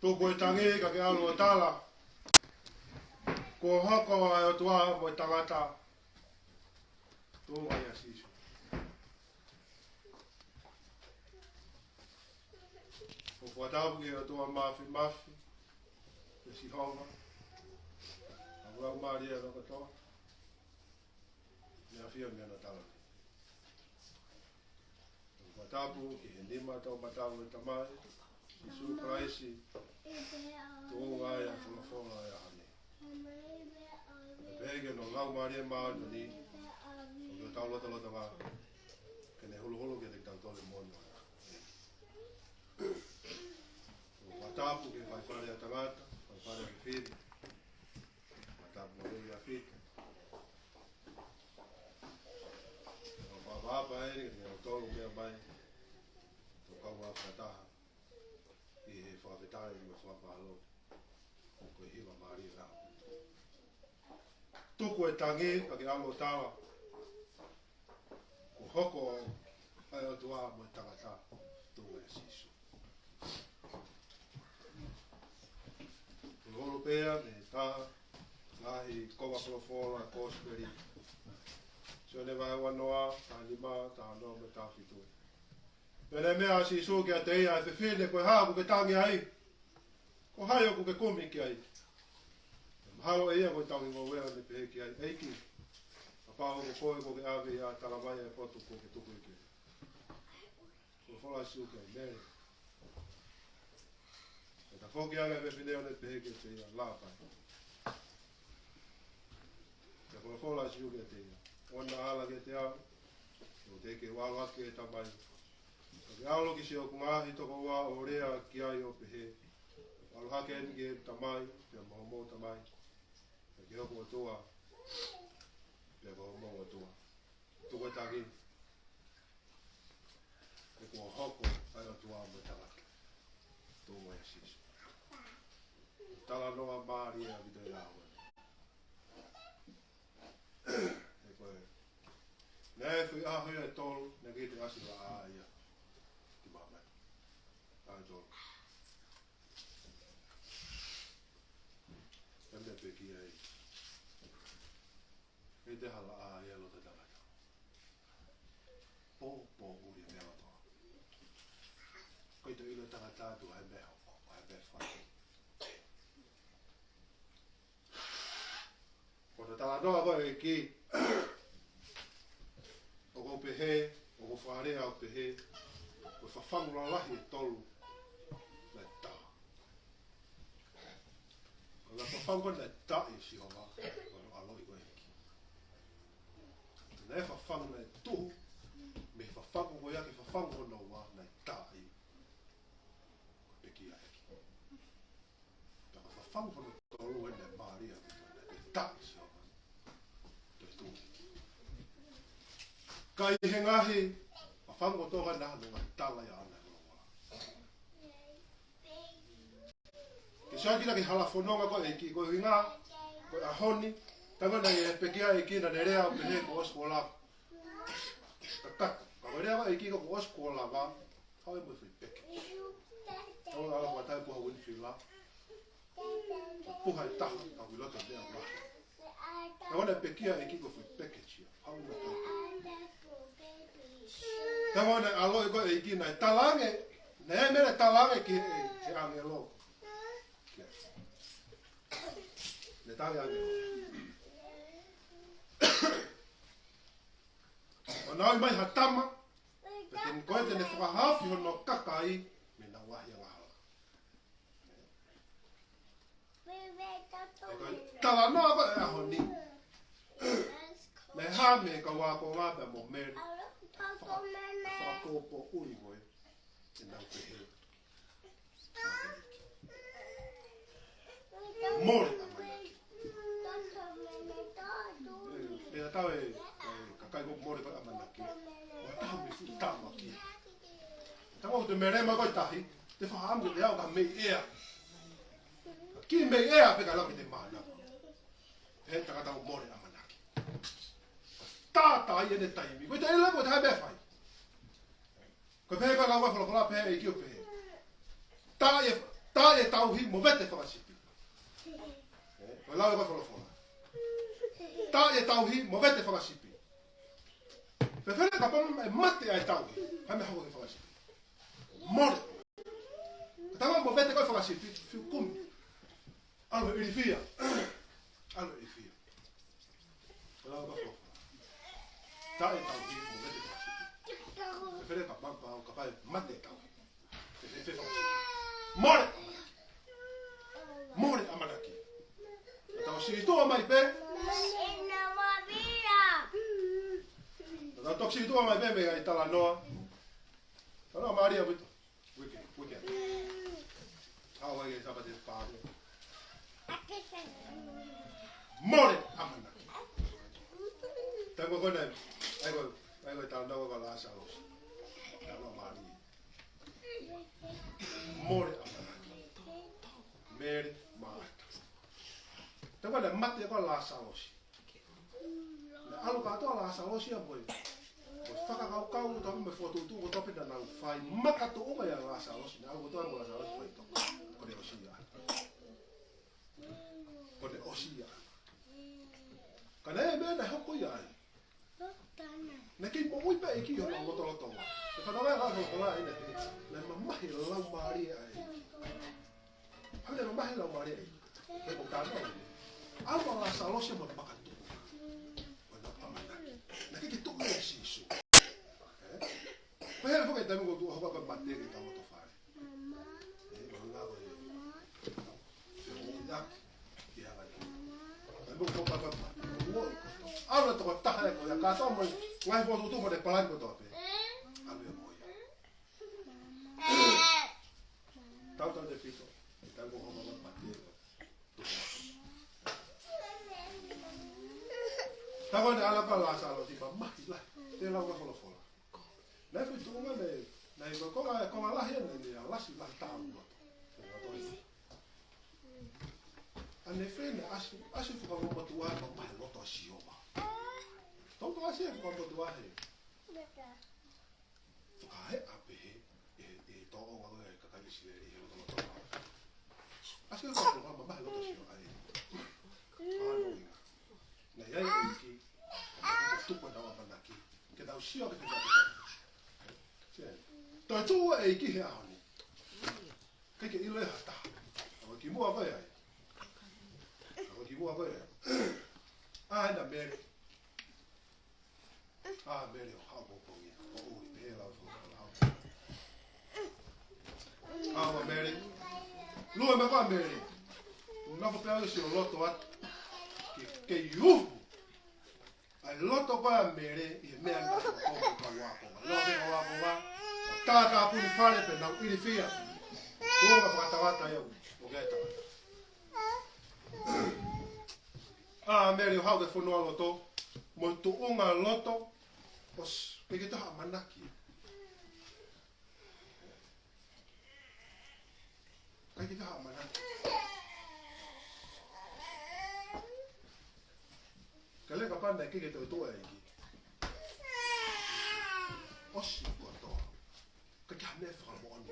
Tuku e Tangi ka ke alo o Tala. Ko hoko e Otua mo Tangata. Tunga ia Sīsū. Ko whatapu ki Otua mafi. E si honga. A wau maria no katoa. Nea fia mea na Tala. Ko whatapu ki he nima tau matau e Tamai. Sisu praisi. Tunga ia Folofola ia hane. Pehē no ngau maria maa ni. Ko tau lota ngā. Kene hulu ke te tau tole mono. Ko whatapu ki whaiwhare a Tangata. Whaiwhare a fefine. Whatapu mo rei a fita. Ko whawapa ere ke te tolu mea mai. Ko kau whataha. I he whawhetai i me mahalo. Ko i hiwa maria rao. Tuku e Tangi ka ke alo Tala. Ko hoko ai Otua mo Tangata. Tunga e Sisu. Ko holo pehē me taha. Ngaahi kowa Folofola kosperi. Sione vai wanoa. Taha lima. Taha no me taha fitu. Mele mea Sīsū kiate ia e fefine koe hāku ke Tangi ai. Ko hai oku ke kumi ki ai. Mahalo e ia koe tauhi ngoue ne pehē ki ai. Eiki. Kapau ko koe ko ke awe ia Tamai e potu ko ke Tuku ki. Ko whala Sīsū ki ai Mele. E tafoki ange fefine ne pehē ki te ia Lāponai. Te Folofola Sīsū ki te ia. Ona ala ki te au. Ko te ke hake e Tamai. Ke alo ki se o ngaahi toko wā o rea ki ai o pehē. Alo hake ange Tamai, pia mahalo Tamai. Ke hoko Otua, pia mahalo Otua. Tuku e Tangi. E kua hoko ai Otua mo Tangata. Tunga e Sisu. Tala noa maria video e aue. E koe. Nē whi ahui e tolu, ne ki te asi wa aia. Pembe peki ai. E te hala a ielo te Tangata. Po uri mea toa. Koi te ilo Tangata tu hai me hoko, hai me whai. Ko te tala noa koe Eiki. O ko pehē, o ko wharea o pehē. Ko whawhangura lahi e tolu. Ko la whawhangura na tai si honga. Ko no aloi koe Eiki. Nē whawhangura e tuhu. Me whawhangura koe ake whawhangura no wā na tai. Ko peki a Eiki. Taka whawhangura tolu e ne maria. Ne tai si honga. Toi tuhu. Kai he ngaahi. Whawhangura toga na hano ngai Tala ya ana. Ke siakina ki halafononga ko Eiki ko hinga ko ahoni tanga na e pekia Eiki na nerea o pehē ko oskola. Takat ko rea ko Eiki ko oskola va. Hau mo fi pek. Tau ala ko tai ko win fi la. Puha ta ka wilota de ala. Tanga na pekia Eiki ko fi package. Hau mo ta. Tanga na alo ko Eiki na talange. Ne mele talange ki e ange lo. Ne tangi ange. O nau mai hatama. Pe te koe te ne whakahafi hono kakai. Me na wahi a wahala. E koe tala noa koe e aho ni. Me hame ka wako ngāpea mo Mele. Whakakopo ui koe. E nau pehē. Mole amanaki. E tau e kakai ko mole ko amanaki. O tau me fu tama ki. Tau te merema ko tahi, te whahamu te au ka mei ea. Ki mei ea pe ka lau ki te mana. He taka tau mole amanaki. Tātai e ne taimi, ko te ele ko te hai me whai. Ko pehē ka lau Folofola pehē e ki o pehē. Tā e Ta e tauhi mo vete whakasipi. Ko lau e koe Folofola. Ta e tauhi mo vete whakasipi. Fefine kapau e mate ai tauhi. Hai me hoko ke whakasipi. More. Tama mo vete koe whakasipi. Fiu kumi. Alo iri fia. Alo iri fia. Ko lau e koe Folofola. Ta e tauhi mo vete whakasipi. Fefine kapau mate e tauhi. Fefine whakasipi. More. More amanaki. Tau siritua mai pe. Tau siritua mai pe me ai Tala noa. Tala Maria vitu. Wiki. Hawa ye sabate pare. More amanaki. Tango kone. Ai go Tala noa la salos. Tala Maria. More amanaki. Mere Te koe mate koe la salosi. Le alu katoa la salosi a moi. Ko whakakau tohu me whotutu ko topina nau whai makato unga ya la salosi. Ne alu toa mo la salosi whai toko. Ko ne osia. Ko ne osia. Ka ne mea ne hoko ia ai. Ne kei mo uipa e ki hona loto wa. Te whanawea la hola ina te. Le mamahi lau maari ai. Hale mamahi lau maari ai. Me ko tāna ai. Alma la salosi mo pakatu. Ona pamana. Na que tu é Sisu. Pehē foi também quando o hoko bater que tava to fare. Malanga e ela. Também o papa papa. Alma to taha ko ya ka to mo ngai fo tu mo de palan ko to pe. Alme moia. Tanto de pito. Tanto o hoko bater. Tago ne ala pa la salo ti pa mahi la. Te la ka Folofola. Na fu tu nga ne na i ko la he ne la si la ta mo. Ane frene asu fu ka mo tu wa pa lo to si o ba. To asi fu ka mo tu wa he. Fu ka he a pehē e to o wa ka ka si le he lo to. Asu fu ka mo ma lo to si o ai. Na ia Eiki, tuku na wamanaki, ke tau sio ke te kata. Toi tū Eiki he ahoni. Kei ke ilo e hata. Awa ki mua koe ai. Na Mele. Mele o hako kongi. O ui pehē lau Folofola. Awa Mele. Lua me koa Mele. Nako pēo si o loto atu. Ke yuhu. Ai loto koe Mele i mea ngā koko ka waponga. Lote ka waponga. Tāta puni whare pe nau iri fia. Tōga whakatawata iau. O gai tawata. Mele o hau ke whanua loto. Mo tu unga loto. Os peke taha manaki. Peke taha manaki. Kale ka panda ke te toa Eiki. Osi ko toa. Ka ka me fa mo ni.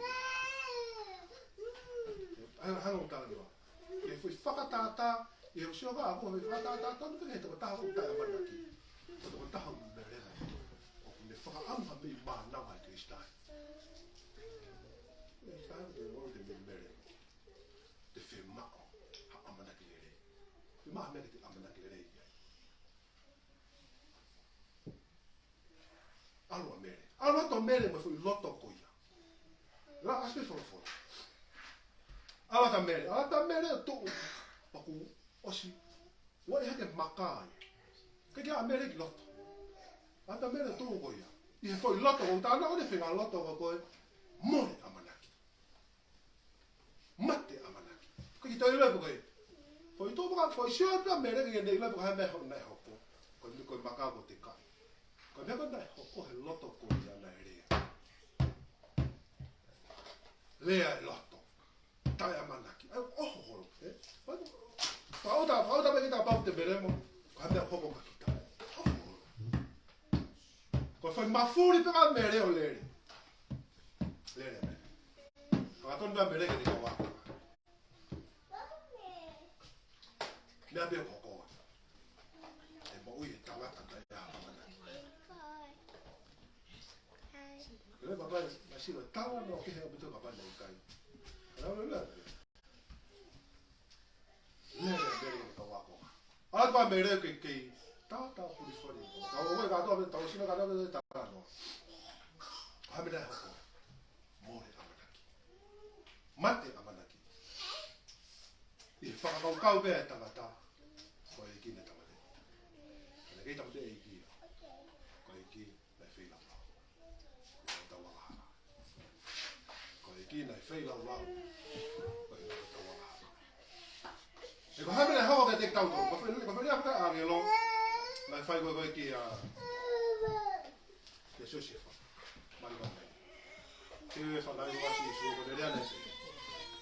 Ai hano tala ni. Ke foi whakatata e o sio ga ko me whakatata tonu ke te taha o taha manaki. O taha o Mele. O me whakaamha me ma na mai Kristai. E taha te o te Mele. Te whemao ha amanaki lere. Te maha mele te amanaki lere. Alua Mele. Alua to Mele mo foi loto koia. La aske Folofola. Alua ta Mele to paku osi. Wa e hake makai. Ke a Mele ki loto. Ata Mele to koia. I foi loto o ta na o de fenga loto ko koe. More amanaki. Mate amanaki. Ke to ile koe. Foi to ba foi sio ta Mele ke ne ile ko ha me ho na hoko. Ko maka ko te kai. Ko me ko dai hoko he loto ko ia na area. Lea e loto. Tai amanaki. Ai holo, Pauta me kita pau te beremo. Ka me hoko ka kita. Ko foi mafuri pe ka Mele o lere. Lere. Ka ton ba Mele ke te wa. Mea bea hoko. E mo i tangata kai a hamana. Le papa na sila Tala no ke he beto papa nei kai. La. Le bea ka wako. Alba mere ke tata puri fori. Tau o ga to tau sina ga to tata no. Ha me da hoko. More amanaki. Mate amanaki. I whakakau bea Tangata. Ko Eiki ne tamate. Kena kei tamate Eiki. Ko Eiki nei whila lau. Ko tawahara. Ko Eiki nei whila lau. Ko Eiki tawahara. E ko hame nei hawa ke te tauto. Ko whilia haka angelo. Nei whai koe Eiki a... Ke Sisu. Mari kome. Ke whanau wa Sīsū ko te rea nei.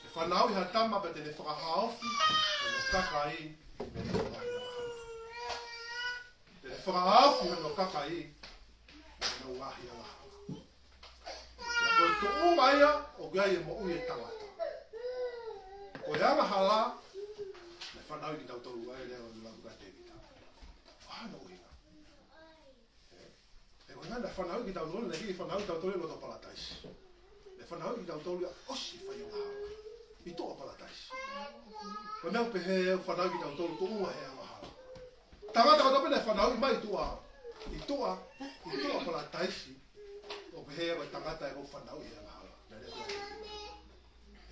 E whanau I ha tama pe te ne whakahaofi. E no kakai. Me ne ngaahi. Te whakaafu no kakai, no ngaahi a mahala. Ia koe to ungaia o gai e mo ui e Tangata. Ko ea mahala, me whanau ki tau toru ai leo ni labuka te kita. Wahana uinga. E koe ngana whanau ki tau toru, ne ki whanau tau toru loto palataisi. Ne whanau ki tau toru a osi whai o mahala. I toa palataisi. Ko neu pehē whanau ki tau toru to unga hea mahala. Tangata ka topene whanau I mai I toa pala taisi o pehē wa Tangata e o whanau I hea mahala.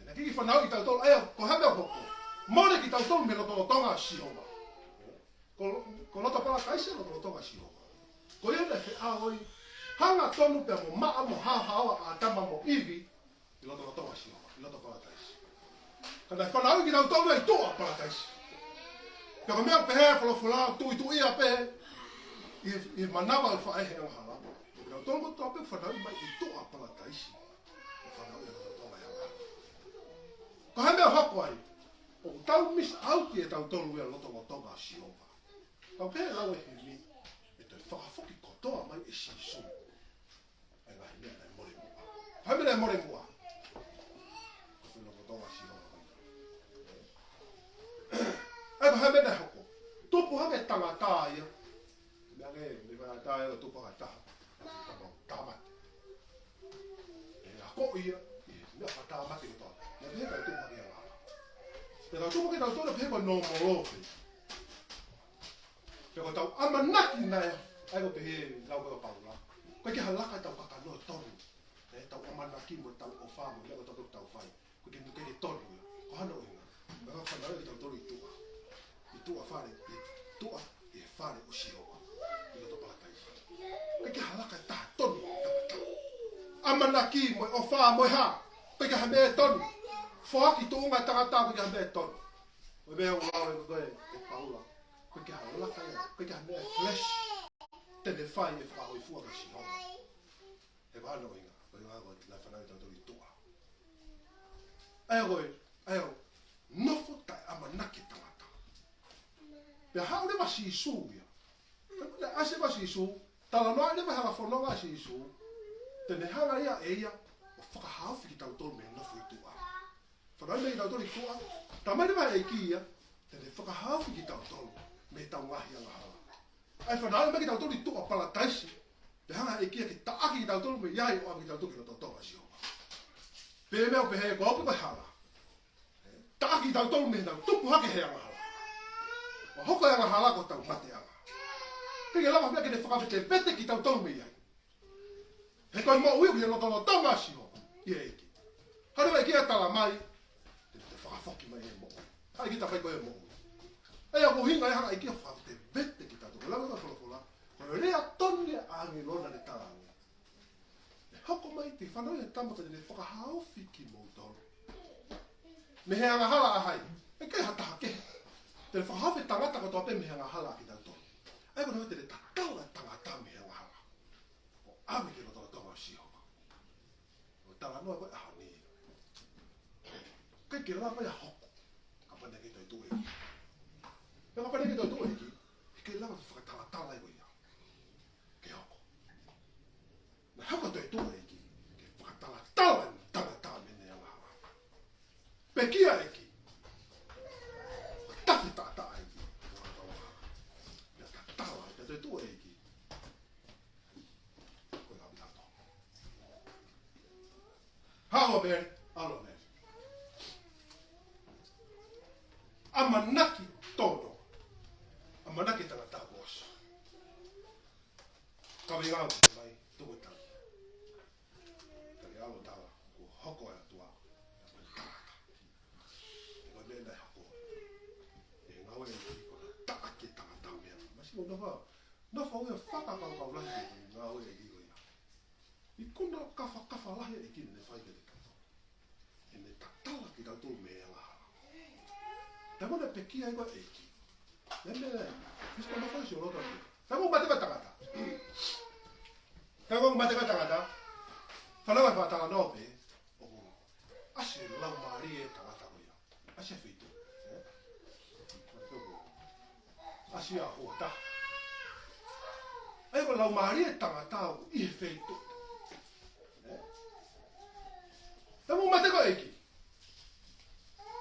Nā kiki whanau I tautolo, ea, ko hame o hoko. Mone ki tautolo me loto tonga Sioma. Ko loto pala taisi loto tonga Sioma. Ko ia ne whi aoi, hanga tonu pe mo maa mo hahawa a tama mo iwi I loto tonga Sioma, I loto pala taisi. Kana whanau ki tautolo I toa pala taisi. Peko mea pehē Folofola tui ia pehē I manawa I whaehe o hala. Peko tongo toa pe whanau mai I toa pala taisi. O whanau I loto tonga ia hala. Ko hea mea hako ai. O tau mis auki e tau tolu ia loto o tonga Sioma. Tau pehē lau e himi. E toi whakafoki kotoa mai e Sīsū. E ngahi mea nei more mua. Hea mea nei more mua. Ko loto tonga Sioma. Ai ko hame nei hoko. Tupu hake Tangata ia. Mea nge, me vai tae o tupu hake taha. Tamai. E hako ia. Mea pa tamai o toa. Mea pehe kai tupu hake ia ngāhi. Pea tupu hake tau tōna pehe kai no morofi. Pea ko tau amanaki nai. Ai ko pehe lau koe paula. Koe ki halaka tau kakano tonu. E tau amanaki mo tau o whāmo. Mea ko tau whai. Koe ki nuke tonu ia. Ko hana o inga. Mea ka whanau I tau tonu I tua. I tua whare, I tua I whare o Sioma. I loto palataisi. Koe ki halaka e taha tonu Tangata. Amanaki mo o wha mo ha. Koe ki hame e tonu. Whaaki to unga Tangata koe ki hame e tonu. Koe mea ulawe koe e paula. Koe ki halaka e. Koe ki hame e flesh. Tene whai e whahoi fua ka Sioma. E whano inga. Koe ngā koe la whanau I tau tonu I tua. Aia koe. Aia koe. Nofo tai amanaki Tangata. Pea hao lewa Sīsū ia. Pea ase wa Sīsū. Tala noa lewa hanga whanonga Sīsū. Tene hanga ia e ia. O whakahawhi ki tau tolu me nofo I tua. Whanau me I tau tolu I tua. Tamai lewa Eiki ia. Tene whakahawhi ki tau tolu. Me tau ngaahi anga hala. Ai whanau me ki tau tolu I tua pala taisi. Pea hanga Eiki ia ki taaki ki tau tolu me iai o ki tau tolu ki tau tonga Sioma. Pea mea o pehē ko opi mai hala. Taaki tau tolu me tau tupu hake hea mahala. Wa hoko ea mahala ko tau mate anga. Peke lama mea ke ne whakawhete pete ki tau tolu me iai. He koe mo ui ki loto no tonga Sioma. I Eiki. Hare wai ki a Tala mai. Te whakafoki mai e mo. Hai ki ta whai koe e mo. Ea ko hinga e hanga i ki a whakawhete pete ki tau tolu. Lama ka Folofola. Koe rea tonu e ange lona ne Tala. Hoko mai te whanau e tamata ne whakahawhi ki mo tolu. Me he anga hala a hai. E kei hataha ke. Te whahawhi Tangata ko toa pe me he anga hala ki tau tonu. Ai ko te tatau a Tangata me he anga hala. O ame ki roto tonga Sioma. O tala noa koe aha ni. Kei ke la koe a hoko. Ka pane ki tau tu Eiki. Pe ka pane ki tau tu Eiki. Ke la koe whakatala i koe ia. Ke hoko. Na hoko toi tu Eiki. Ke whakatala tala ni Tangata me ne anga hala. Pe kia Eiki. Tafi tata Eiki. tu Eiki. Koe ngā mitato. Hao Mele, alo Mele. Amanaki todo. Amanaki tangata boss. Kaveinga mai Tuku Tangi. Tangi alo Tala, hoko e Otua. E Mele hoko. E ngoue e taki tangata mea. Masi no fa faka-Hepelū lahi ngoue e iroia. I kuna kafa lahi e kine ne whai te kato. E ne tatala ki tautu mea laha. Te mone pekia ego Eiki. Mele, kisko no whai si o lota ki. Te mo mate Tangata. Te mo mate Tangata. Whanau e whatala no pe. Ase lau maari e Tangata koia. Ase whitu. Ase a hoa Ego lau maari e Tangata o I whitu. Te mo mate ko Eiki.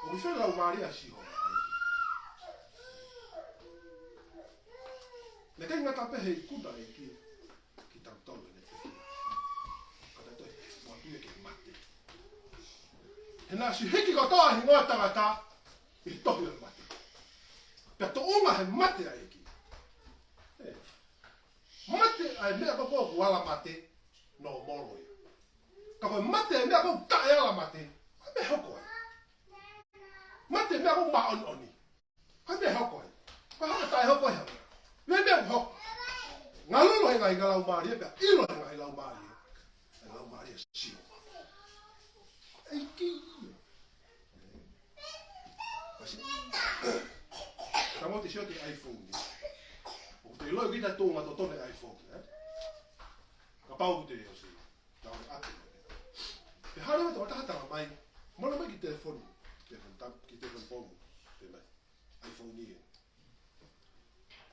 O ki whai lau maari a si hoa. Ne kai ngata pehē I kuna Eiki ki tau ne pehē. Kata toi watu e ke mate. He nā si hiki ko toa hi ngoa Tangata I tohi o mate. Pea to unga he mate a Eiki. Mate ai mea koko ku ala mate no moro ia. Ka koe mate ai mea koko tae ala mate, ai mea hoko ai. Mate mea koko ma oni. Ai mea hoko ai. Ka haka tae hoko ai hau. Mea mea hoko. Ngā lolo he ngai ngā lau maari e pea ilo he ngai lau maari e. Ai lau maari e sio. Eiki. Kasi. Tamo te sio te iPhone ni. O te loi kita tōnga to tone iPhone. Kapau te o si. Tau ate. Te hare me te watahatanga mai. Mona mai ki telefoni. Ki telefoni. Te mai. iPhone ni e.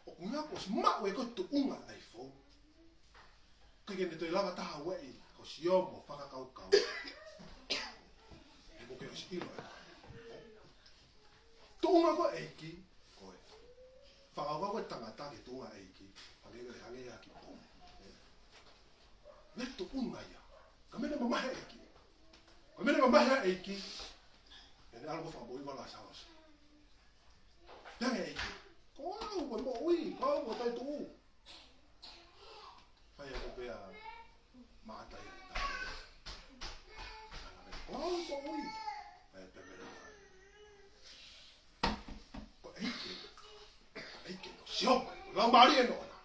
O kunga ko si mao e koto unga iPhone. Kike ne toi lava taha wei. Ko si omo whakakau. E ko ke o si ilo e. To unga ko Eiki. Koe. Whakakau koe Tangata ke tunga Eiki. Hange aki pom. Ne to unga ia. Ka mene mamahe Eiki. Ka mene mamahe Eiki. E ne algo whakaboi wala sawas. Tangi Eiki. Ko au koe mo ui. Ko au koe tai tu. Whai ako pea maatai e tāre. Ko au koe ui. Whai pea mene mai. Ko Eiki. Eiki no sioma. Lau maari e noona.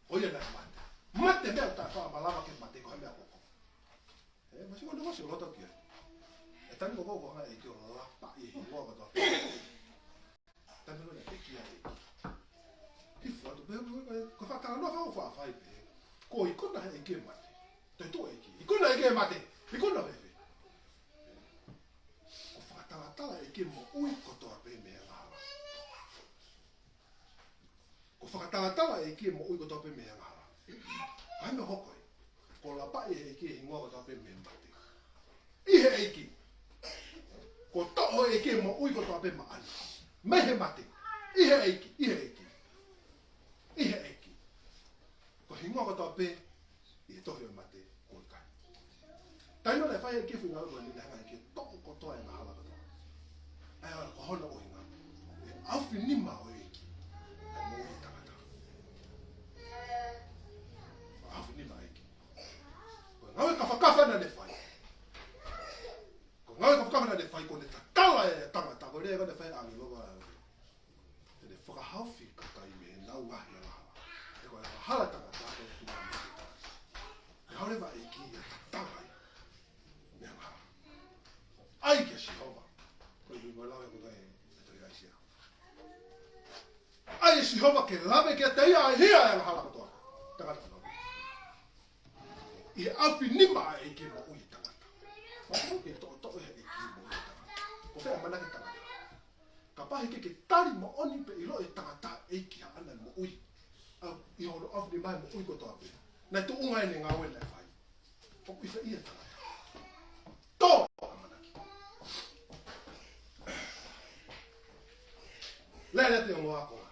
Oia nai mate. Mate mea tai wha malama ke mate ko he mea koko. Masi wanda wasi o lota kia. E tani koko ko hanga Eiki o lapa I hingoa katoa. Tani wanda Eiki a Eiki. Hifu atu ko whakara no hao whawhai pe. Ko ikona he Eiki e mate. Toi to Eiki. Ikona Eiki e mate. Ikona wewe. Ko whakatala Eiki mo ui kotoa pe mea ngāra. Ko whakatala Eiki mo ui kotoa pe mea ngāra. Ai me hoko e. Ko lapa e Eiki e hingoa kotoa pe mea mate. Ihe Eiki. Ko toho Eiki mo ui kotoa pe maani. Mehe mate. Ihe Eiki. Ihe Eiki. Ihe Eiki. Ko hingoa kotoa pe I tohi o mate koi kai. Taino le whai Eiki whinga ua ni hanga Eiki toko kotoa e mahala kotoa. Ai ala ko hona o hinga. E awhi nima o Eiki. Ai mo ui Tangata. Awhi nima Eiki. Ko ngawe kawhakawa na ne whai. Ko ngawe kawhakawa na ne whai ko ne tatala e Tangata. Ko rea ne whai ange loa. Te ne whakahawhi katai me nau ngaahi ala hala. E ko e hala Tangata e tūma me te tangata. E harewa Eiki e Tamai. Mea ngara. Ai kia si hova. Ko I ngoi lawe ko tai e toi raisia. Ai si hova ke lawe ke te ia e hia e hala katoa. Tangata no. I awhi nima a Eiki mo ui Tangata. Mako ke to e Eiki mo ui Tangata. Ko whea manake Tangata. Ka pahi ke tari mo oni pe I lo e Tangata Eiki ha ana mo ui. I hono awhi mai mo ui kotoa pe. Nai tu unga e ne ngaue nei whai. O I wha ia Tangata. Tō! Manaki. Lea te o ngoa koa.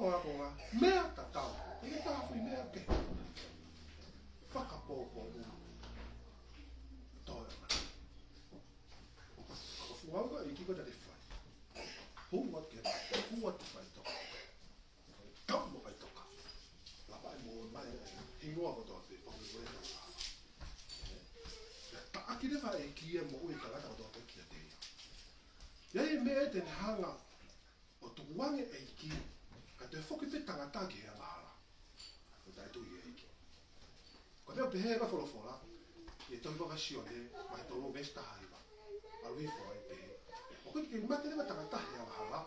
ngā konga, mea tatau. E tāwhi mea ke. Faka-Hepelū. Toi mana. Ka fuanga Eiki ko te whai. Hua ke mai, hua te whai toka. Kamu whai toka. Lapa e mō mai hingoa ko toa te whai koe toka. Ta aki rewa e kia mo ui Tangata ko toa te kiate. Iei mea te hanga o tukuange Eiki. Ka te whoki pe Tangata ki hea ngāra. Ko tai tui Eiki. Ko mea pehē ka Folofola. I tohi waka Sione, mai tolo mesta haiwa. Alui whai pehē. O koe ki mate rewa Tangata hea ngāra.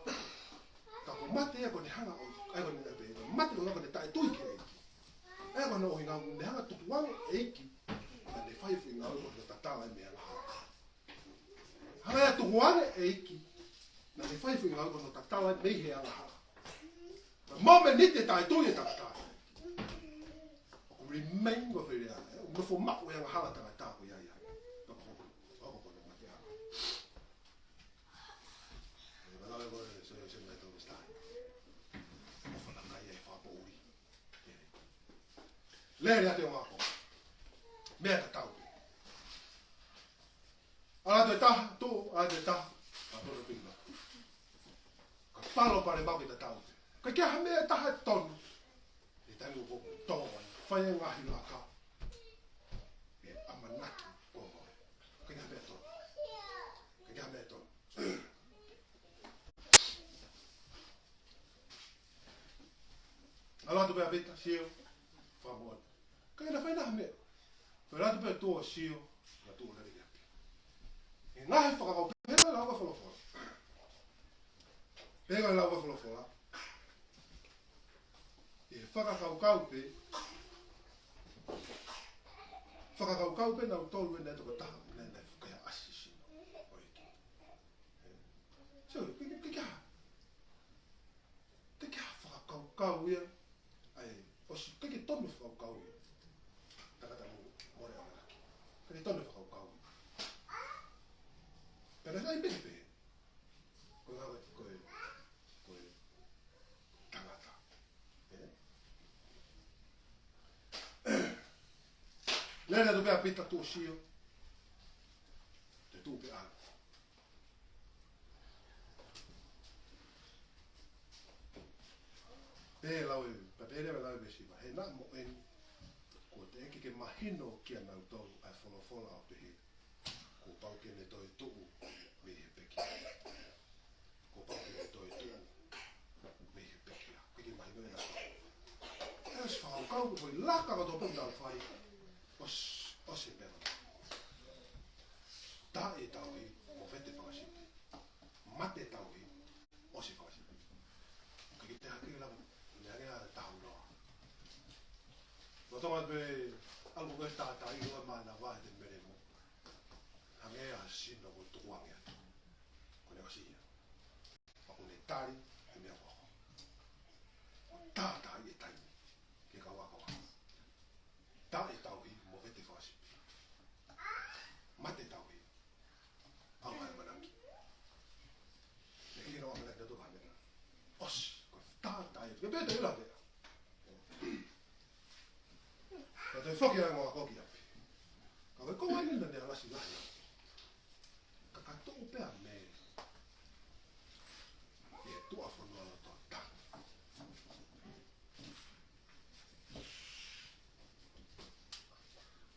Ka ko mate ea ko ne hanga o aiwa ni pehē. Ko mate ko ngako ne tai tui ki Eiki. Ea wana o hinga ne hanga tukuange Eiki. Ka ne whai whi ngau o ne Tala i mea ngāra. Hanga ea tukuange Eiki. Na ne whai whi ngau o ne Tala i mei hea ngāra. Mome ni te tai tui e Tangata. O remain go whiri ana. O nofo mako e anga hala Tangata ko iai ai. Noko hoko. Hoko ko ne mate ana. E walawe ko e se mai tau stai. O whanaka iai whapo uri. Lere ate o ngako. Mea tatau. Ala te taha, tō, ala te taha. A tōna pinga. Ka palo pare mau ki tatau. Ka kia mea taha tonu. E tangu ko tōai. Whai e ngaahi laka. E amanaki o ngoue. Ka kia mea tonu. Ka kia mea tonu. Alatu pēr bita, sio. Whamoana. Ka ina whainaha mea. Alatu pēr tō sio. Ka tō nari api. E ngaahi whakakau. Pēnga lauga Folofola. Pēnga lauga Folofola. E whakakaukau pe. Whakakaukau pe nau tolu e nei toko taha. Nei whakaya asisino. O Eiki. So, ke kia. Te kia whakakaukau ia. Ai, osi, ke ki tonu whakaukau ia. Tangata more amanaki. Ke ki tonu whakaukau ia. Pera ai pepe. Koe Tangata. Lena tu pēr pita tō sio. Te tū pe ana. Pēhe lau e, pēhe lau e besi wa. He nā mo eni. Ko te eki ke mahino kia nau tau ai Folofola o te he. Ko pau ke ne toi tuku me he peki. Ko pau ke ne toi tuku me he peki. Eki mahino e nau. Eas whakau ko i laka ka tō punta al whai. Osi mera. Tā e tauhi, o vete whakasipi. Mate tauhi, osi whakasipi. Ka ki te hake lau, me area tahu noa. No tonga pe, algo koe tātai ua mana wae te mere mo. Hangea sino ko tukuange atu. Ko ne kasia. Ako ne tari, he mea wako. Tātai e taimi, ke ka waka waka. Tā e tauhi, mo vete whakasipi. Mate tauhi. Au hai manaki. E kiki noa manaki nato kamera. Osi, ko tātai. Ke pēta ila pēta. Ka te whoki ai ngoa koki api. Ka koe kou aini nane alasi lahi. Ka kato pēa me. E tua whanua la toa Tangi.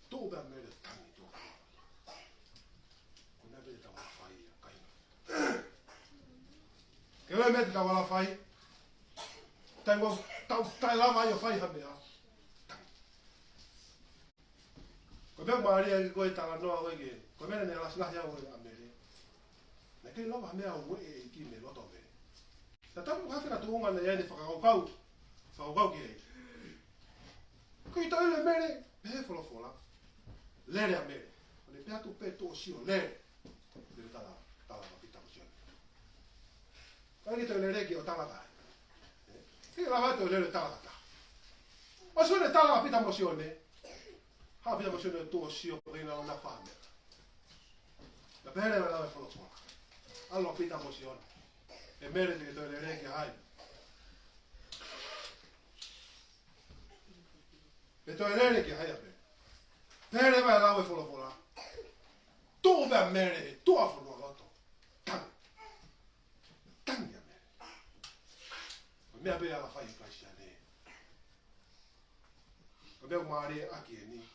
Tō pēa me le Tangi tō. Ko nā pēta wala whai a kainga. Ke loi me te wala whai. Tai lama i o whai ha mea. Ko mea maari ai koe tala noa koe ke. Ko mea ne alas nahi au a mere. Ne kei lawa mea ue e Eiki me loto mere. Ta tamu hawhira tuunga na iane whakakaukau. Whakakaukau ki hei. Ko i tau le mere. Pehē Folofola. Lere a mere. Ko ne pēa tu pē tō sio lere. Lere tala ka pita mo Sione. Kai ki tau le reki o Tangata. Ki lawa tau lere Tangata. O Sione Tala ka pita mo Sione. Ha pita mo Sione tō sio reina o na whāmea. Na pēre me lawe Folofola. Alo pita mo Sione. E mere te ki tau le reki hai. Me toi lele ki haia pe. Pere vai lawe folofola. Tō mea mere, tō a whanua loto. Tangi. Tangi a mere. Mea bea ala whai kaisia ne. Mea maari aki e ni.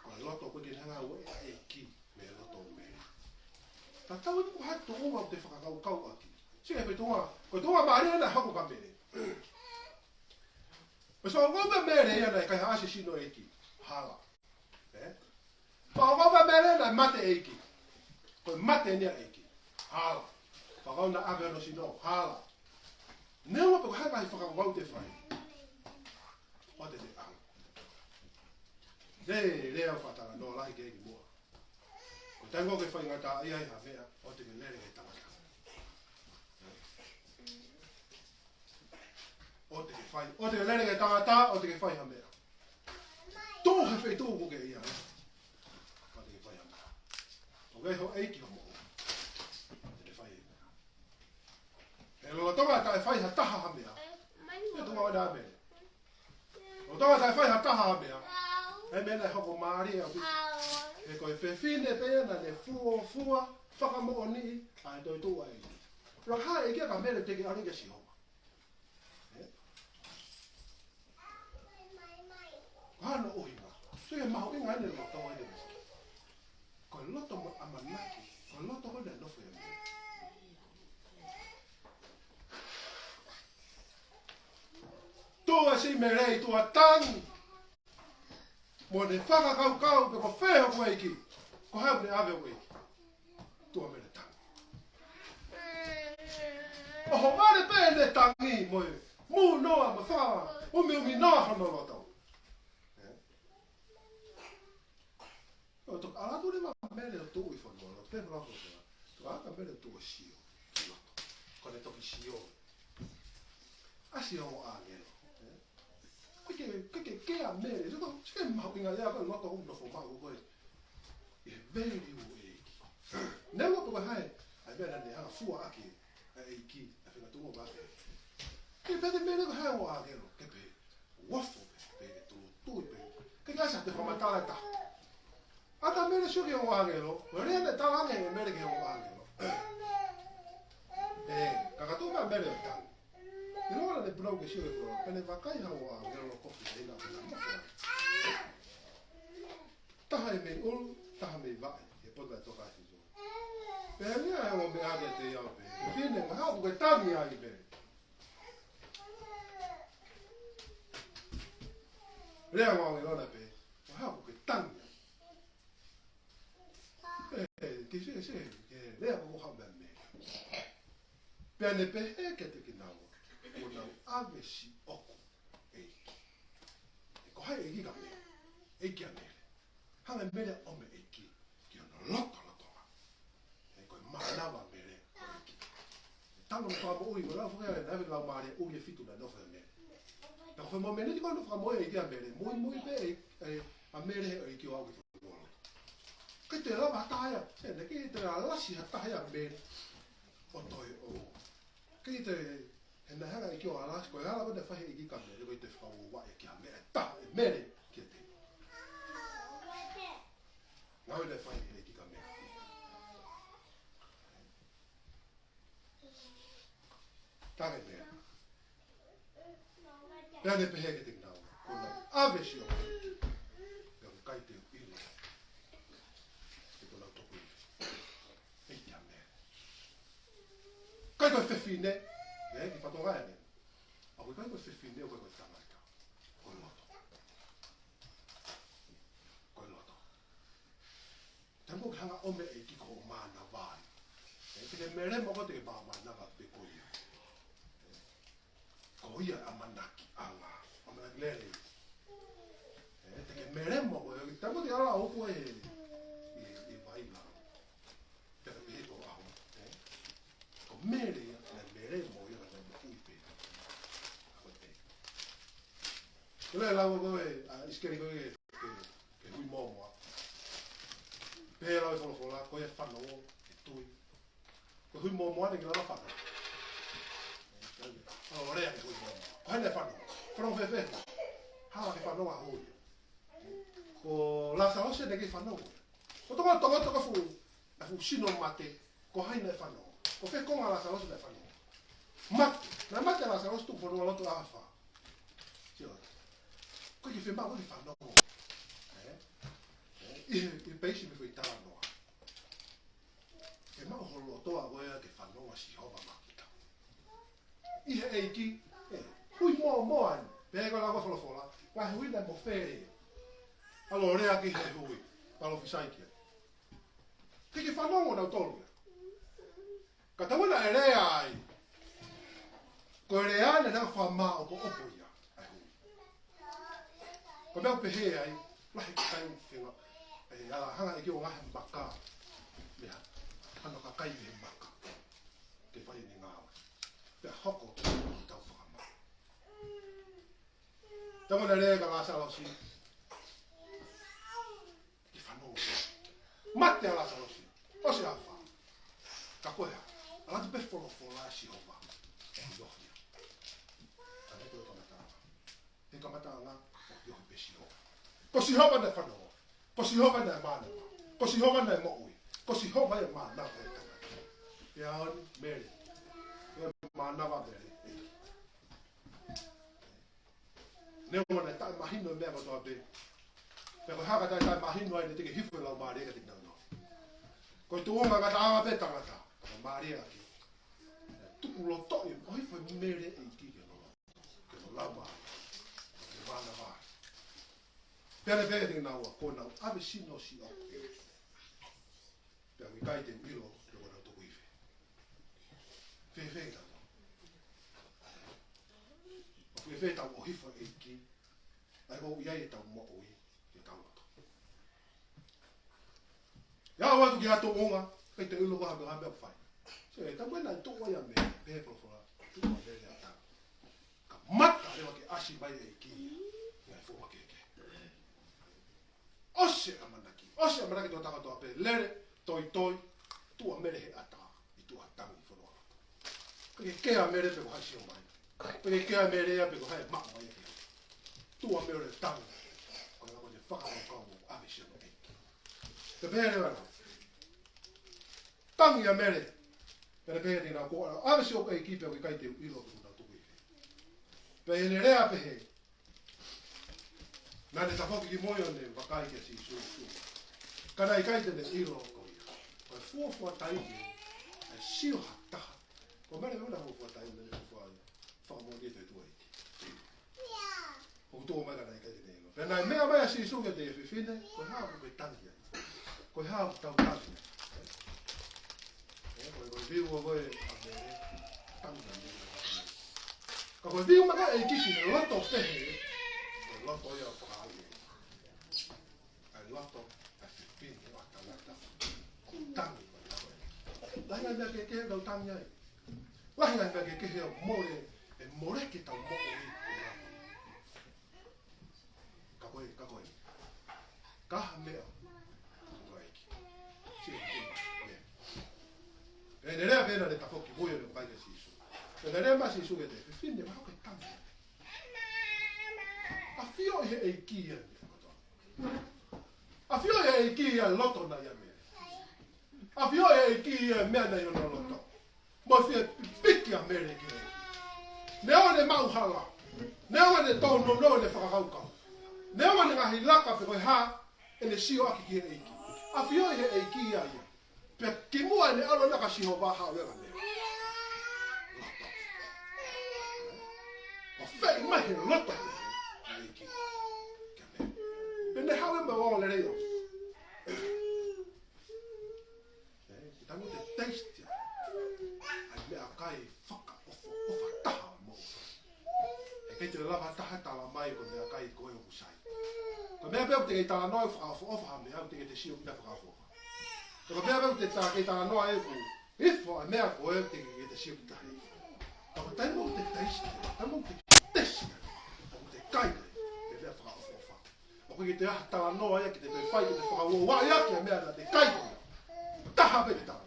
Koe loto koe ki hanga ue a Eiki me loto mere. Ta tau ipu hatu ua o te whakakau kau aki. Sika pe tonga, koe tonga maari ana hako ka mere. So ngoue mere ia nei kai hasi sino Eiki. Hala. Ngoue mere nei mate Eiki. Koe mate nia Eiki. Hala. Whakau na awe no sino. Hala. Neua pe koe hai whakakau te whai. O te te ang. Leo whatara no lai ke Eiki mua. Ko tango ke whai ngata ia ha mea o te lere ke Tangata. O te lere ke Tangata, o te ke whai ha mea. Tō he whai tō ko ke ia. O te ke whai ha mea. O kei ho Eiki ho mo. O te ke whai ha mea. E lo tonga ta e whai ha taha ha mea. E tonga o da mea. O tonga ta e whai ha taha ha mea. E mena hoko maari a wiki. E koe fefine pēna ne fua, whakamo ni, a e toi tō a Eiki. Ro ha e kia ka mele teke aringa si homa. Hana ohiwa. So e maho inga ene loto o ene moki. Ko loto mo amanaki. Ko loto ho ne nofo e mea. Tua si me rei tua tangi. Mo ne whakakau pe ko wheho ko Eiki. Ko hau ne awe o Eiki. Tua me ne tangi. Oho mare pe ne tangi mo e. Mu noa ma wha. Umi noa hana loto. To ala tu le ma mele o tu I fono, te bravo. To aka mele tu o sio. Con le toki sio. Asi o ange. Ke a mele, so che ma pinga ya ko no to no fo ma ko e. E veri o Eiki. Nemo ko hai, ai bela ne ha fu aki. Eiki, a fina tu ba. Ke pede mele ko ha o ange, ke pe. Wafo pe tu pe. Ke ga sa te fa matala ta. Ata mele shuki o angelo, rene Tala ange mele ke o angelo. Kakatu ma mele o tangi. Ino ora de blau ke shuki bro, pene vakai ha o angelo no kofi ina pena. Taha e me ulu, taha me vai, e pota toka Sisu. Pene mea e o me age te iau pe, e fine ma hau ke tangi ai pe. Rea o angelo na pe, ma hau ke tangi. Che lea mo ha me. Pene pehē ke te kinau. O nau ave si oko Eiki. E ko hai Eiki ka me. Eiki a mele. Hanga mele o me Eiki. Ki ono loto. E ko manawa mele o Eiki. Tango no whamo ui, wala whakea e nawe lau maare ui e fitu na nofa e mele. Na koe mo mele ti koe no whamo e Eiki a mele. Mui pe a mele o Eiki o au ki whakea. Kei te rawa hatahaya, kei te lasi hatahaya mele o toi o. Kei te hena hanga I ki o alasi, koe hala wane whahe I ki ka mele, koe te whau wa e ki a mele, ta e mele ki a te. Ngā wane whahe I ki ka mele. Tāre mele. Pēne pehē ke te ngāu, kona ave si o Eiki. Pēne kai te ilo. Kai koe fefine, ki patonga e ne. A koe kai koe fefine o koe Tamai. Koe loto. Koe loto. Tango ki hanga ome Eiki ko o mana vai. Te ke mere mo ko te ke pā mana va pe koia. Koia a manaki anga. A manaki lere. Te ke mere mo ko. Tango te ala hoko e vai la. Te ke pehe ko aho. Ko mere mo ia na ui pe. Ko te. Kule lawa koe iskeri koe ke hui momoa. Pehē lau e Folofola, koe e whanau e tui. Ko hui momoa te ki lana whanau. O rea ke hui momoa. Ko hene whanau. Whanau whewhe. Hala ke whanonga hoi. Ko la sa ose de ke whanonga. Ko toka fu, a fu sino mate, ko haina e whanonga. Ko fe konga la sa ose de whanonga. Mate, na mate la sa ose tu pono loto a wha. Sione. Ko ki whemau ko ki whanonga. I peisi me fui tala noa. E mau holo toa wea ke whanonga si hova makita. I he eiki, hui mo anu. Pehē koe lawa Folofola, wa hui nei mo where. Alo rea ki he hui, palo fisaikia. Ki whanonga nau tolu. Ka tawana e rea ai. Ko e rea ne naka whama o ko opo ia. Ai hui. Ko mea pehē ai, lahi ki kai whenga. E ala hanga e ki o ngahe mbaka. Mea, hana ka kai he mbaka. Ke whai ni ngāwe. Pea hoko ki tau whakama. Tawana rea ka ngā salosi. Ki whanonga. Mate ala salosi. Ose a wha. Ka koe ha. Ala tu pe Folofola si hova. Yohia. Ane koe kamatanga. He kamatanga o yohi pe si hova. Ko si hova ne whanonga. Ko si hova ne mana. Ko si hova ne ngoue. Ko si hova e mana e tangata. Ia oni Mele. Ia mana wa Mele. Neo ne tai mahino e mea katoa pe. Pe koe haka tai mahino ai ne teke hifu lau maarea te nau no. Koe tuonga kata awa pe tangata. Ka maarea ki. Tuku lo toi. O hifu e Mele Eiki ke no. Ke no lau maa. Ke mana waa. Pea ne pehē te naua. Ko nau ave sino si o. Pea mi kai te milo. Ke wana tuku iwe. Fefine tau. Fefine tau o hifu Eiki. Ai ko iai e tau mo'oi. Ke Tangata. Ia watu ki ato onga. Kei te ulo waha me whai. Se ta wena i toa ia me. Pehē Folofola. Tuku a Mele a tau. Ka mata rewa ke asi mai Eiki. Ngai fua ke. Ose amanaki tō taka toa pe lere, toi, tua Mele he ata, i tua Tangi whanua. Peke kea Mele peko hai sio mai. Peke kea Mele ea peko hai maa mai ea. Tua Mele Tangi. Koe ngako te whakamakau ave sio no Eiki. Te pehē rewa nā. Tangi a Mele. Pere pehē te nā koa. Ave sio Eiki peko i kai te ilo kuna tuku iwe. Pehē ne rea pehē. Nā ne tafoki ki moio ne wakai ke Sīsū. Kana i kai te ne ilo koia. Koe fuafua taimi, ai sio hataha. Ko mele una fuafua taimi, ne fuafua whakamodia te tua Eiki. Ko kutua mai kana i kai te ne ilo. Pena i mea mai a Sīsū ke te fefine, koe haapu pe tangi ai. Koe haapu tau tangi. Koe viu o koe a Mele, tangi a Mele. Ka koe viu maka Eiki ki ne loto pehē. Loto ia whakaali. Ai loto a fefine o a Tangata. Tangi mai koe. Lahi ai mea ke kehe tau tangi ai. Lahi ai mea ke kehe o more. E more ke tau mo'o i. Ka koe. Kaha mea. Ko Eiki. Sio kima. E ne rea pena ne tafoki. Voio ne kai ke Sīsū. E ne rea ma Sīsū ke te fefine ma koe tangi. A fio he Eiki ia mea. A fio he Eiki ia loto na ia mea. A fio he Eiki ia mea na iona loto. Mo fia piki a Mele ki Eiki. Nea ne mauhala. Nea ne tono no ne whakahaukau. Nea ne ngahi laka pe koe ha e ne sio aki ki he Eiki. A fio he Eiki ia ia. Pe ki mua ne alo naka siho waha wera mea. Loto. O fei mai he loto. Pene hawe me o le reo. Tango te taste. Ai mea kai whaka ofa taha mo. E kei te lava taha tala mai ko mea kai koe o kusai. Ko mea peo te kei tala noa whaka ofa me au te kei te sio kia whaka ofa. Ko mea peo te kei tala noa e ku. Ifo a mea koe te kei te sio kia hei. Ko tango te taste. Tango te taste. Tango te kai. Koe te aha tala noa ia ki te whai ki te whakaua wā ia ki a mea na te kai kona. Taha pe te tala.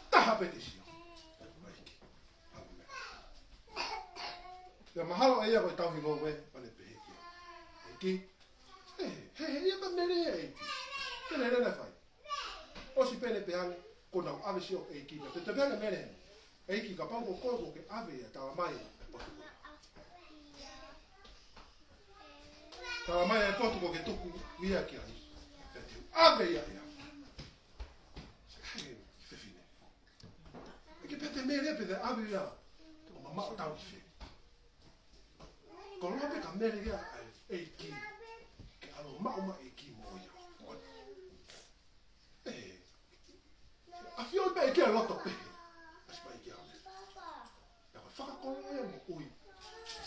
Taha pe te sio. Eiki. Hangu mea. Te mahalo e ia koe tauhi ngoue, pane pehē kia. Eiki. Ia ka Mele Eiki. Tēnei rena whai. Osi pene pehange, kona o ave si o Eiki. Te te pehange Mele. Eiki kapau ko koko ke ave ia Tamai e potu. Tamai e potu ko ke tuku ia ki ai. Ave ia ia. Fefine. Eke pete Mele pete ave ia. O mama o tauhi fe. Ko lope ka Mele ia Eiki. Ke alo mauma Eiki mo ia. A fio be ke loto pehē. Whakakoloia mo ui.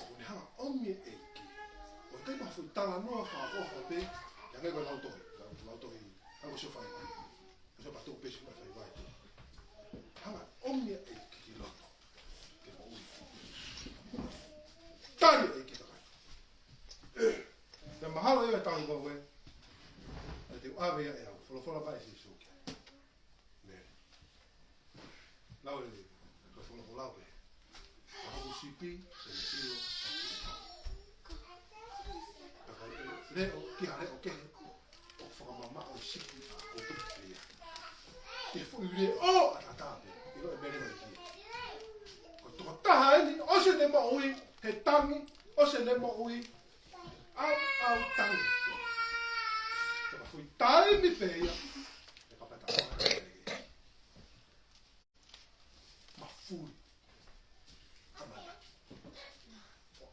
O ne hanga omie Eiki. O te maha fui Tala noa whaafo pe. Ia ngai koe lautohi. Lautohi. Hanga sio whai vai. Sio pato pesi mai whai vai. Hanga omie Eiki ki loto. Ke mo ui. Tangi Eiki takai. Ia mahalo ia tangi ngoue. E te uawe ia e au. Folofola vai Sīsū kia. Mele. Lau e koe folofola pe. Ako sipi, se le pilo, leo, kia leo kehe, o whakamama o sipi a o pia. Te fui le o a tatape, i loe Mele mai kia. Ko toko taha eni, o se ne mo ui, he tangi, o se ne mo ui, au tangi. Toko fui taimi peia, e kapata o ma furi.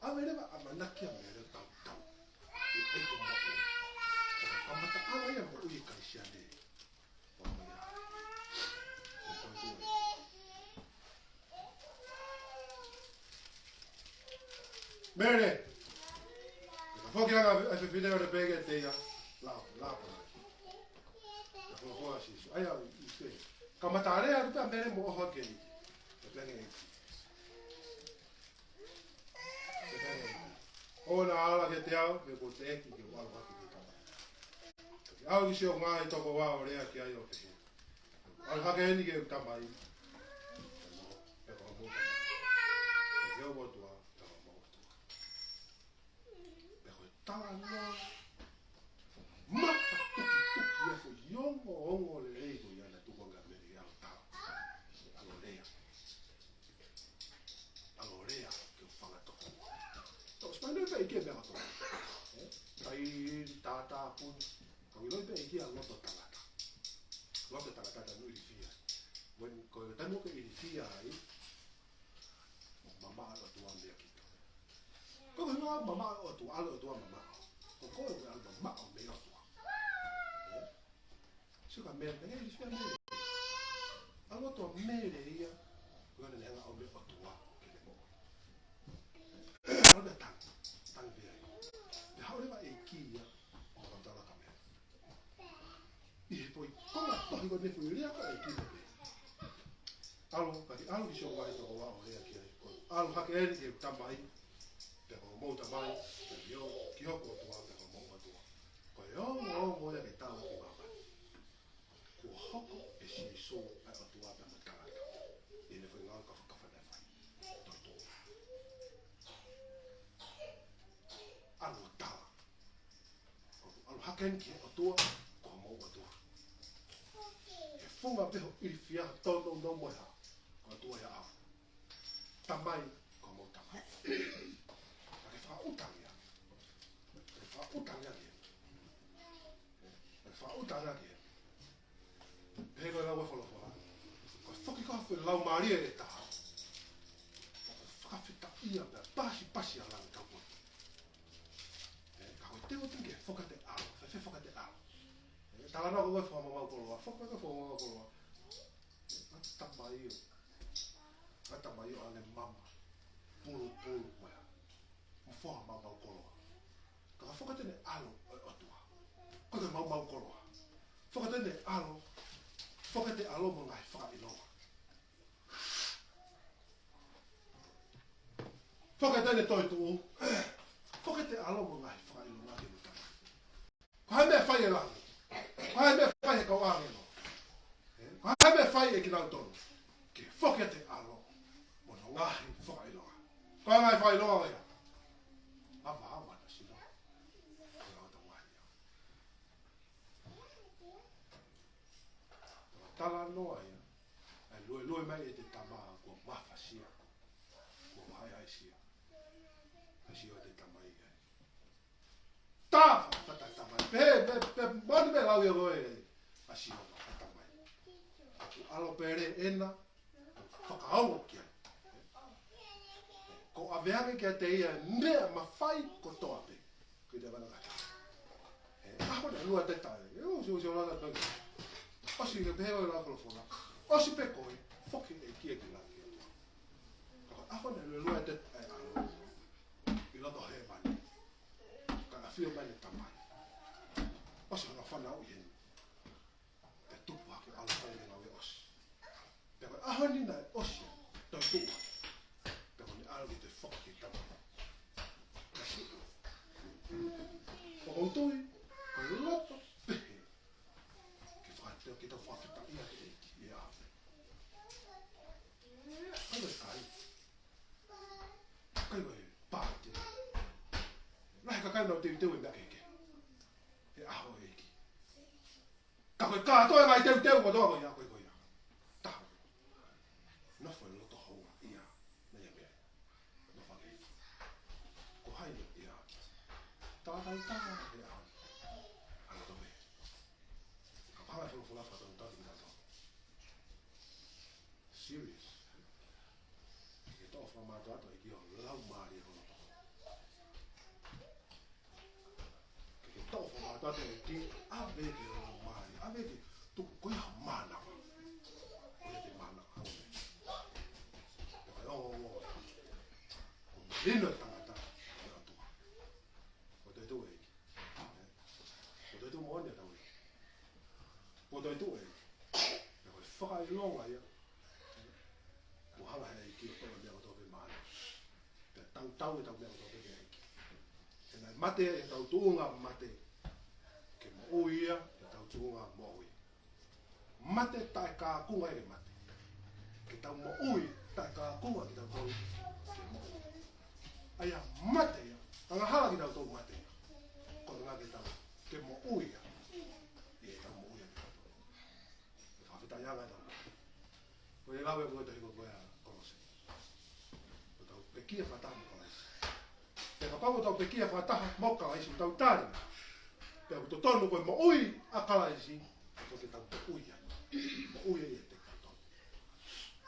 Amereva amanakia Mele tau. E eko mo ui. Amata awa ia mo ui kaisiane. Mele. Tafoki anga a fefine o le pehē te ia. Lāponai. Folofola Sīsū. Aia i te. Kamatarea rupa Mele mo oha kei. Te pehē Eiki. Ona ala ke te au, me ko te Eiki ke wala waki te Tamai. Au ki seo ngaahi toko wā o rea ki ai o pehē. Al hake eni ke Tamai. E ko mo Tamai. E heo Otua, e ko mo Otua. E ko Tala noa. Mata tuki e ko yongo ongo le reigo i ana tukonga Mele i au Tala. Alo rea ke o whanga toko. Spanje pe Eiki me ato. Tai tata pun. Ko i loi pe Eiki a loto Tangata. Loto Tangata no i fia. When ko ta mo ke i fia ai. Mama o tua me ki. Ko no mama o tua mama. Ko al mama o me o tua. Se ka me ne i fia me. A loto Mele ia. Ko ne hanga o me o tua ke le mo. Olha tangi aí. E haureva Eiki ia o tala kamera. E foi como a tohi ko ne fui rea ka Eiki pe. Alo ki sio wai to wa o rea ki ai. Alo hake eri ke Tamai. Pe ko mo Tamai, pe yo ki hoko to pe ko mo Otua. Ko yo mo ya ke tala ki ba. Ko hoko e Sīsū ai Otua pe mo Tangata. E ne foi ngā ka whakawhana whai. Alo Tala. Alo haken ki Otua, ko mo Otua. E funga peho irifia tono no moha. Ko Otua ia au. Tamai, ko mo Tamai. Ake whautangia. Ake whautangia ki. Ake whautangia ki. Pehē koe lau e Folofola. Ko whoki ka whi lau maria e taha. Ko whakawhita ia mea pasi a lau tauhi. Te o tinge whakate ao, whawhi whakate ao. Tala nā koe whamamau koroa, whakate whamamau koroa. Atamai o ale mama, pulu moea. Whamamau koroa. Ka whakate ne alo o Otua. Koe mau koroa. Whakate ne alo, whakate alo mo ngai whakainoa. Whakate ne toitu, whakate alo mo ngai whakainoa. Ko hai mea whai e langi. Ko hai mea whai e kau ange no. Ko hai mea whai e ki nau tonu. Ke whakate alo mo no ngaahi whakailoa. Ko hai ngai whailoa wea. Awa na sino. Tala noa ia. Ai lue mai e te tama ko mafasia. Ko hai sia. Sia o te tamai ia. Ta fata tamai. Pe mani me lau ia roe. Asia o tamai. Aku alo pere ena. Whakaongo kia. Ko aveange kia te ia mea mawhai ko toa pe. Kui te wana kata. Ako na lua te tae. Si o lana tangi. Osi ke pehē o la Folofola. Osi pe koe. Foki e kia ki la kia toa. Ako na lua te tae alo. I loto he mani. Kaka fio mani tamai. Osi ona whanau i heni. Te tupu hake alo whanau i ngawe osi. Peko aho ni nai osi. Tau tupu. Peko ni alo i te foki tamai. Kasi. O koutui. Ko loto pehē. Ki tau whakita ia ke Eiki. Ia. Kaiwa kai. Kaiwa e pāti. Nahe ka kainau te teu e mea keke. He aho Eiki. Ka koe kātoe ngai teu ko toa koe ia koe ia. Taho. Nofo e loto houa ia. Na ia mea. Nofa kei. Ko haine ia. Tātai taha e aho. Ala tobe. Ka pāngai Folofola whatau tāti tātou. Serious. Ke toa whamātua ato e ki o lau maari e hono toko. Ke toa whamātua ato e ki awe ke lau maari. Awe ke tuku koe ha mana. Koe te mana haone. E kai o. O rino e tangata e Otua. O te tu Eiki. O te tu moone tau e. O te tu Eiki. E koe whakailonga ia. Hanga he Eiki o toa mea o toa pe mahalo. Pe tau e tau mea o toa pe Eiki. E nai mate e tau tuunga mate. Ke mo uia e tau tuunga mo ui. Mate tae kā kunga e mate. Ke tau mo ui tae kā kunga ki tau tau ke mo ui. Aia mate ia. Tanga hala ki tau tau mate. Koe ngā ke tau ke mo uia. E tau mo uia ki tau tau. E whawhita ianga tau. Koe e lawe koe te hiko koe a. Pekia whataha moka laisi. Te kapau tau pekia whataha moka laisi tau tāringa. Pea kuto tonu koe mo ui a kalaisi. Ko te tau te uia. Mo uia i e te kautonu.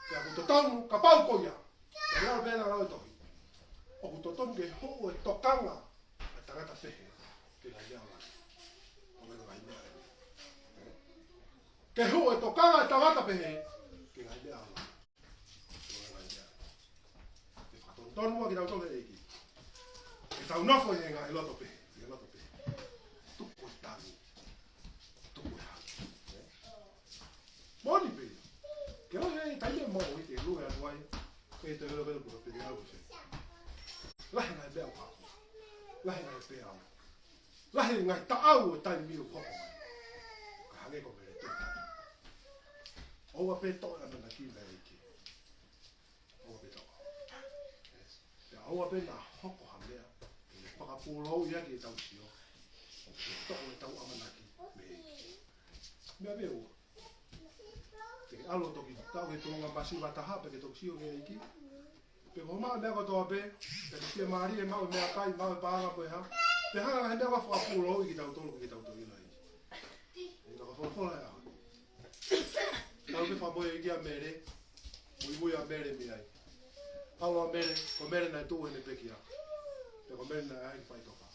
Pea kuto tonu kapau koia. Pea ngāra pēna rau e tohi. O kuto tonu ke hou e tokanga. A Tangata pehē. Ke ngai lea lani. O mena ngai mea lani. Ke hou e tokanga e Tangata pehē. Ke ngai lea lani. Tonu mua ki tau tole Eiki. E tau nofo i ngā e loto pehē. I e loto pehē. Tuku e Tangi. Tuku e hake. Moni pehē. Ke o hei taime mo i te lue anu ai. E te leo velu kura pehē au se. Lahi ngai bea upaku. Lahi ngai pehē au. Lahi ngai taau e taimi miu hoko mai. Ka hange ko mele tūtani. Oua pehē toa na mena ki mea Eiki. Oua pehē toa. Aua pena hoko ha mea. E whakapūrou ia ki e tau sio. O ke toko e tau amanaki me Eiki. Mea mea ua. Te alo toki tau e tonga masi wataha pe ke tau sio me Eiki. Pe homa mea kotoa pe. Pe ke tia maari e mau mea kai, mau e pāanga po e ha. Pe hanga he mea wa whakapūrou i ki tau tolo ki tau tolo ina Eiki. E ka Folofola e aho. Tau pe whamoe i ki a Mele. Mui a Mele mi ai. Aua Mele, ko Mele nai tū hene peki a. Te ko Mele nai ahi whai toka.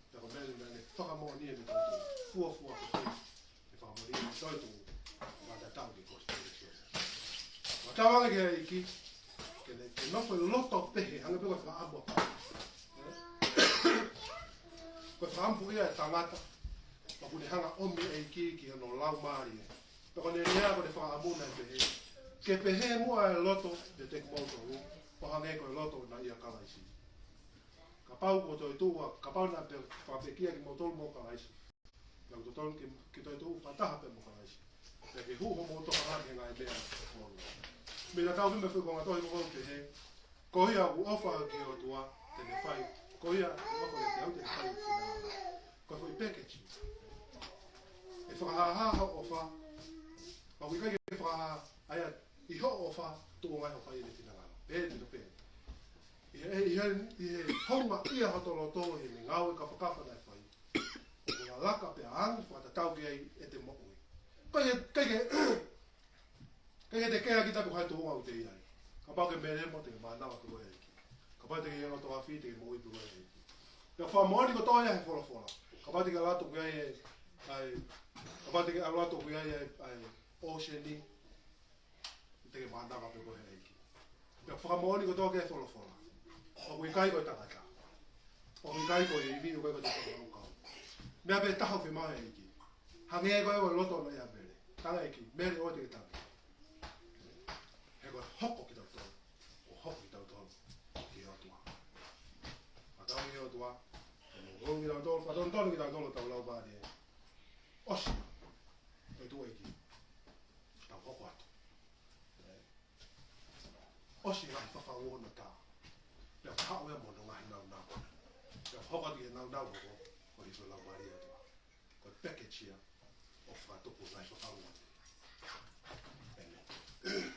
Te ko Mele nai whakamoa ni e me tau tū. Fua ko whai. Te whakamoa ni e me tau tū. Wa tatau ki kosti e Sione. Wa tawanga ki a Eiki. Ke nofo i loto pehē. Hanga pe koe whaamua pa. Koe whaampu ia e Tangata. Ma kune hanga omi Eiki ki hano lau maari e. Pe ko ne rea ko ne whaamuna e pehē. Ke pehē mua e loto de te kumoto ru. O hange koe loto na ia kalaisi. Kapau ko toi tua, kapau na pe whapekia ki mo tolu mo kalaisi. Na ko tolu ki toi tua whataha pe mo kalaisi. Pe ke huho mo toka hake ngai mea. Mina tau me whi konga tohi mo te he. Ko ia u ofa ki Otua, te me whai. Ko ia u ofa ki te au te whai whina. Ko whi package. E whakahaha ofa. Ma kui kai fa ai I ho o fa tu ngai ho fai le tina ngalo. Pehē te pehē. I honga ia hatolo tōhi ni ngoue ka whakawha nai whai. O kuna laka pe ange tatau ki ai e te mo'ui. Kai te kea ki taku hai tuhunga u te iai. Ka pau ke Mele mo te mānawa tu e Eiki. Ka pau te ke ianga toa whi te ke mo'ui tu e Eiki. Pea whamoani ko toa ia he Folofola. Ka pau te ke lato kui ai ka pau te ke lato kui ai Oceani. Te ke mānawa pe ko he Eiki. Pea whamoani ko toa ke Folofola. O kui kai koe Tangata. O kui kai koe I vinu koe koe te whakaukau. Mea pe taho whi mahe Eiki. Hange e koe koe loto na ia Mele. Tanga Eiki, Mele o te ke tangi. He koe hoko ki tau tonu. O hoko ki tau tonu. Ki Otua. A tau ki Otua. Ngōu ki tau tonu. A tonu ki tau tonu tau lau bādi e. Osi. E tu Eiki. Tau hoko atu. Osi ngai whawhaua na tā. Pea hao ea mono ngahi nau nau. Pea hoko ki e nau nau hoko. Ko hiso lau bādi e tua. Ko package ia. O whatupu ngai whawhaua. Amen.